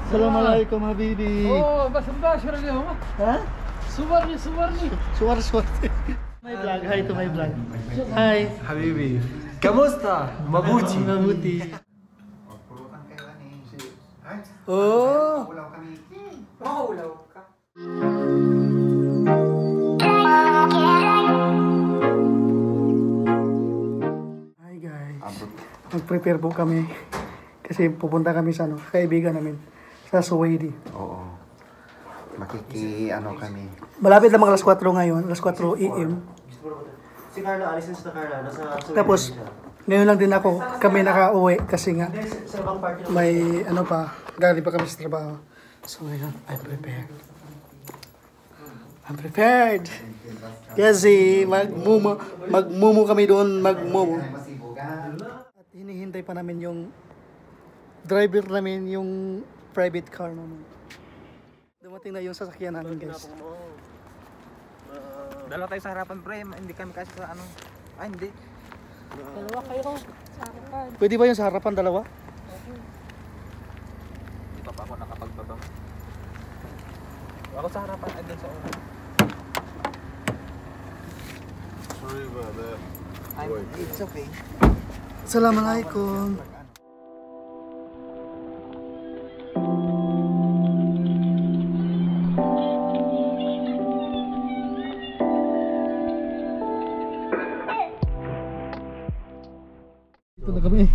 Assalamualaikum habibi. Oh, bas mbashir اليوم. Ha? صورني. Suwar. My vlog. Hi to my vlog. Hi. حبيبي كموستا mabuti. Mabuti. Pulutan kayo ani. Oh. Ulaw kami. Mahulaw ka. Hi guys. Mag-prepare po kami. Kasi pupunta kami sa kaibigan namin. Sa Suwaidi. Oo. Kami. Malapit lamang alas 4 ngayon. Alas 4 AM. Si Carla, alisin sa Carla. Nasa Tapos, ngayon lang din kami nakauwi. Kasi nga, sa bang party may galing pa kami sa trabaho. So ngayon, I'm prepared. Kasi magmumu kami doon, magmumu. At hinihintay pa namin yung driver namin, yung private car namin. Dumating na yung sasakyan namin, guys. Dalawa tayo sa harapan, pre. Hindi kami kasi sa ano. Ay, hindi. Dalawa kayo sa harapan. Pwede ba yung sa harapan, dalawa? Hindi pa ako nakapagbabang. Ako sa harapan, ay din sa una. Sorry about that. It's okay. Assalamualaikum. Ito na kami.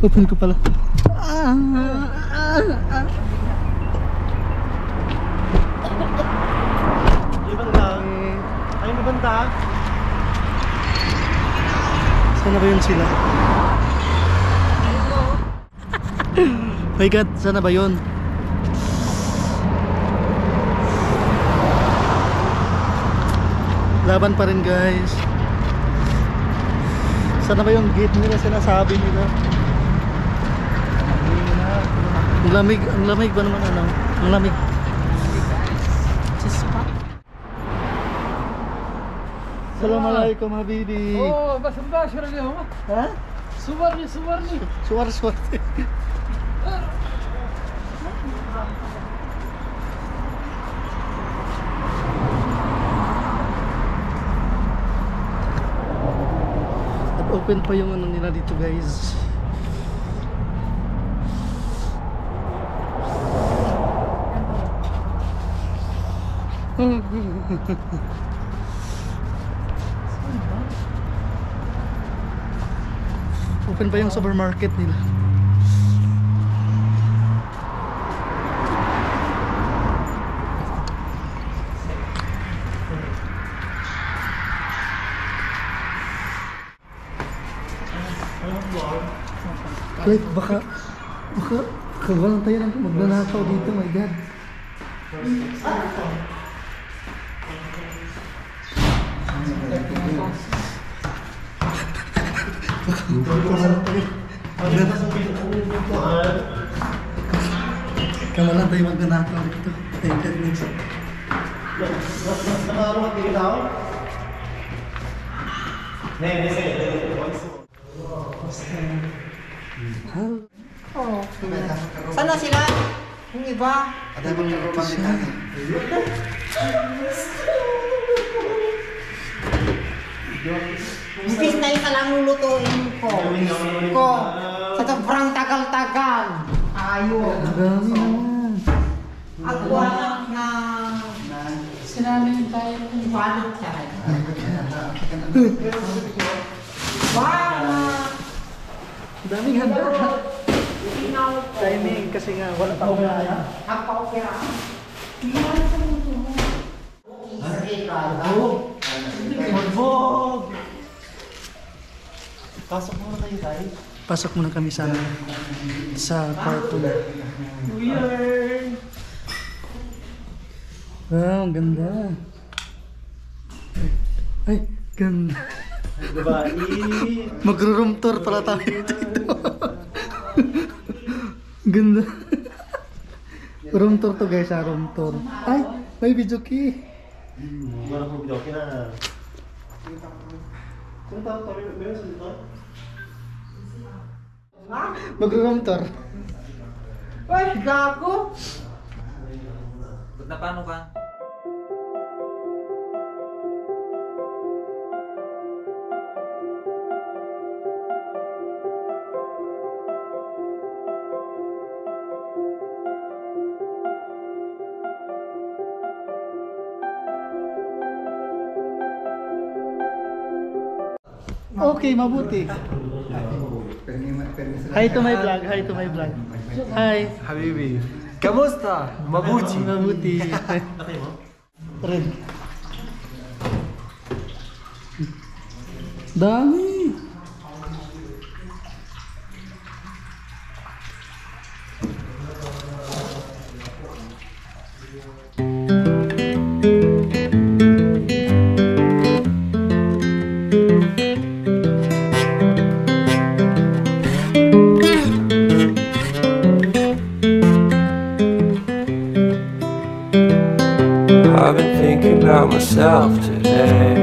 Open ko pala. Ibanda. Ay, ibanda. Sana ba yun sila? My God, sana ba yun? Laban pa rin, guys. Sana ba yung gate nila sinasabi nila? Ang lamig ba naman Ang lamig. Assalamualaikum habibi. Oh, bas mbashir اليوم. Ha? صورني. Suwar. Open pa yung nila dito, guys. Open pa yung supermarket nila. Like, baka kawalan tayo ng magnanakaw dito, my God. Kawalan tayo magnanakaw dito. My God. Nakaroon ka dito tao? Oh. Sana sila? Yung iba? Ada magkaroon din kami. Imbis na isa lang lulutuin ko. Sa sobrang tagal-tagal. Ayun. Ang dami naman. Ako anak na... Sinaming tayo kung paano siya. Wow! Ang daming handa. Timing kasi nga wala pa akong kaya. Napaka-opera. Magbog! Pasok muna kayo, guys. Pasok muna kami sa kwarto na. Weird! Wow, ang ganda. Ay, ganda. Diba? Magro-room tour pala tayo dito. Ganda. Room tour to, guys, room tour. Ay, may video key. Wala kong video, kina. Sino tawag tayo? Meron sa dito? Magro-room tour. Ay, gago! Ba't na paano ka? Okay, mabuti. Hi to my vlog, hi to my vlog. Hi. Habibi. Kamusta? Mabuti. Mabuti. Red. Dami. I've been thinking about myself today,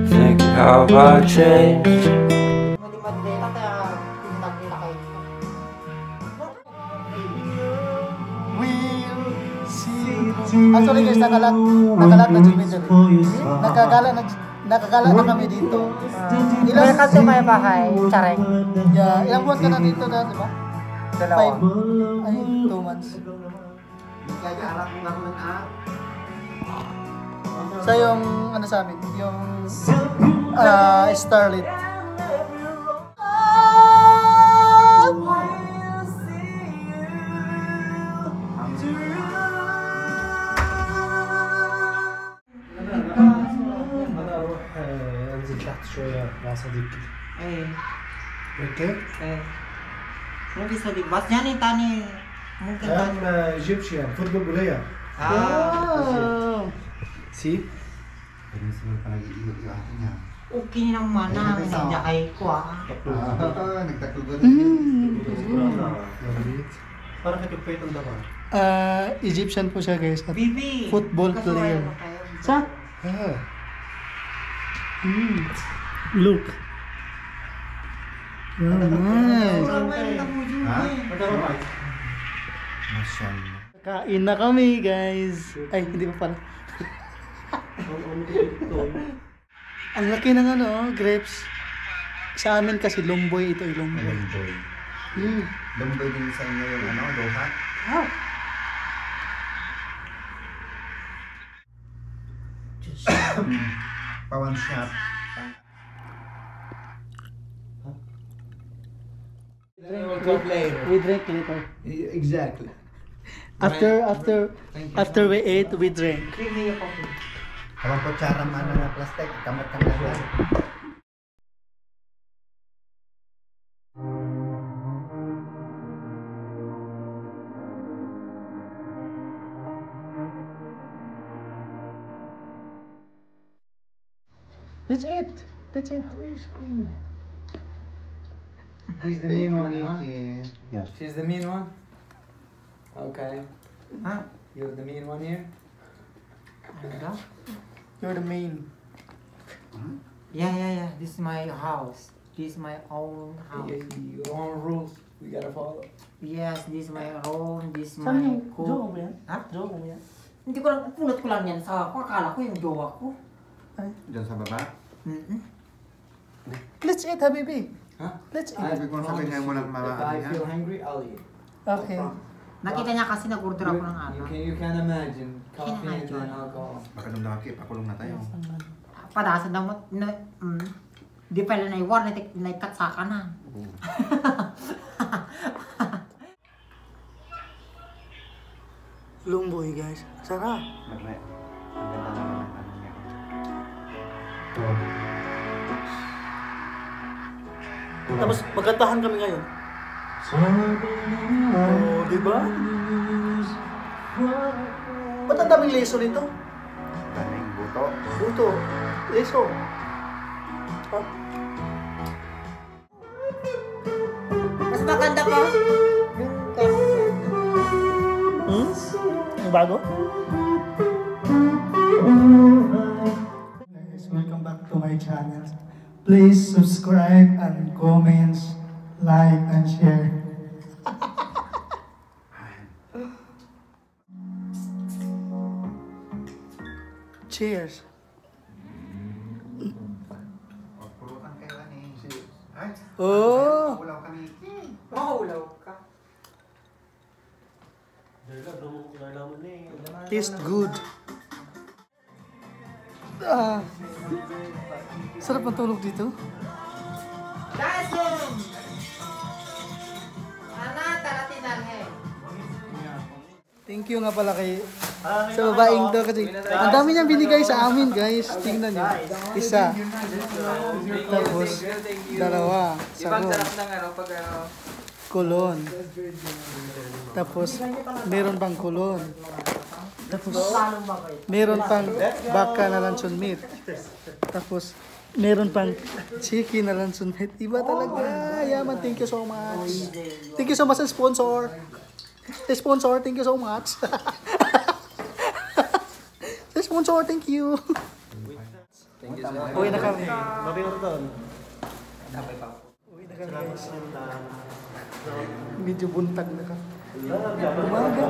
thinking how I changed. Hindi madilita kaya pinagdita kayo. We'll see. Actually guys, nakalat na dyan medyo. Nakagala na kami dito. Welcome to my bahay, Chareng. Yeah, ilang buwan ka na dito na, di ba? Dalawa. 5. Ay, 2 months. Sa yung, ano sa amin, yung Starlit. انا اروح انزل تحت شويه مع صديقي. Eh, اوكي؟ eh. Sino bisa di bas niya ni Tani? Mungkin Tani. I'm Egyptian, football player. Wow! See? Peninsula pa nag-iiyot yung akin niya. Okay ng mana, nagjakay ko ah. Nagtakugan. Parang katipwet ang dama. Egyptian po siya guys. At Bibi! Football player. Sa? Ah. Look. Wow, nice. Masyallah. Kain na kami guys. Ay, hindi pa pala. Ang laki ng ano, grapes. Sa amin kasi lumboy ito, lumboy. Lumboy. Mm. Lumboy din sa inyo yung ano, loha. Ah. Pawan shop. We drink later. Exactly. After we ate, we drink. Bibi yung coffee. Kawan po cara mana na plastic, kamat ka na. That's it. That's it. Who's the mean one, huh? Yes. She's the mean one? Okay. Huh? You're the mean one here? Ano? You're the main. Yeah. This is my house. This is my own house. Your own rules we gotta follow. Yes, this is my own. This is Saan my yung cook. jowa mo yan? Ha? Jowa mo yan? Hindi ko lang, pulot ko lang yan sa ako. Akala ko yung jowa ko. Diyan sa baba. Let's eat, habibi. Huh? Let's eat. Sabi ko sabi nga mo lang If I mga feel hungry, I'll eat. Okay. Nakita niya kasi nag-order ako ng ano. You can imagine coffee and imagine. then alcohol. Baka nung laki, pakulong na tayo. Padasa daw mo, di pala na iwar, naikat sa ka na. Lumboy guys. Sarap. Marre. Ang ganda naman ng ano niya. Tapos magkantahan kami ngayon. Oh, di ba? Ba't ang daming leso nito? Daming buto. Buto. Leso. Ah, Mas maganda pa. Yung Yung bago? Guys, welcome back to my channel. Please subscribe and comment, like and share. Cheers. Pulutan kayo ani. Ay, Oh, ulaw kami. Mahulaw ka. taste good. Ah, sarap ang tulog dito. Dasum! Ana, taratinang he. Thank you nga pala kay sa babaeng to kasi ang dami niyang binigay sa amin guys. Tingnan niyo. Isa. Tapos dalawa. Ibang Sabon. sarap ng ano, pag ano. Kulon. Tapos meron pang kulon. Tapos meron pang baka na lanson meat. Tapos meron pang chicken na lanson meat. Iba talaga. Yaman, thank you so much. Thank you so much sa sponsor. The sponsor, thank you so much. The sponsor, thank you. Uwi na kami. Uwi na kami guys. Medyo buntag na ka. Umaga.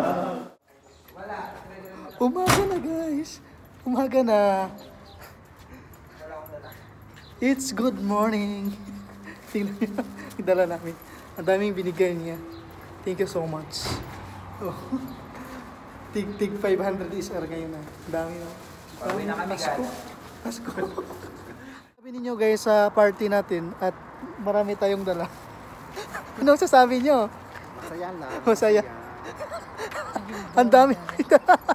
Umaga na guys. Umaga na. It's good morning. Tingnan niyo. Idala namin. Ang daming binigay niya. Thank you so much. Oh. Tig 500 SR ngayon na. Ang dami na. Pauwi na kami, Pasko. guys. Pasko. Sabi ninyo guys sa party natin at marami tayong dala. Ano sasabi nyo? Masaya lang. Masaya. Ang dami.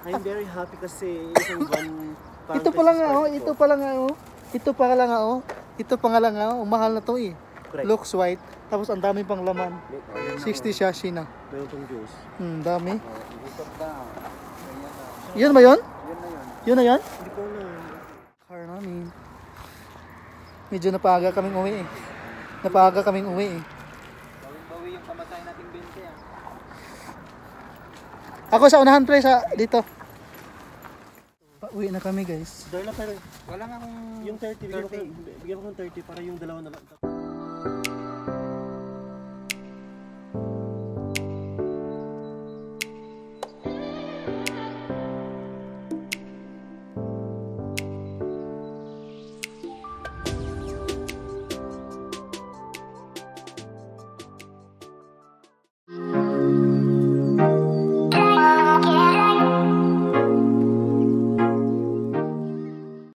I'm very happy kasi isang buwan Ito pa lang nga oh. Ito pa lang nga oh. Ito pa lang nga oh. Ito pa nga lang nga oh. Mahal na to eh. Correct. Looks white. Tapos ang dami pang laman. 60 shashi na. Meron tong juice. Dami. Yun ba yun? Yun na yun? Hindi ko na. Car namin. Medyo napaaga kaming uwi eh. Napaaga kaming uwi eh. Bawi yung kamatay nating 20 ah. Ako sa unahan pre sa dito. Pauwi na kami guys. Darla, pero Wala nga akong yung 30, bigyan ko ng 30 para yung dalawa na lang.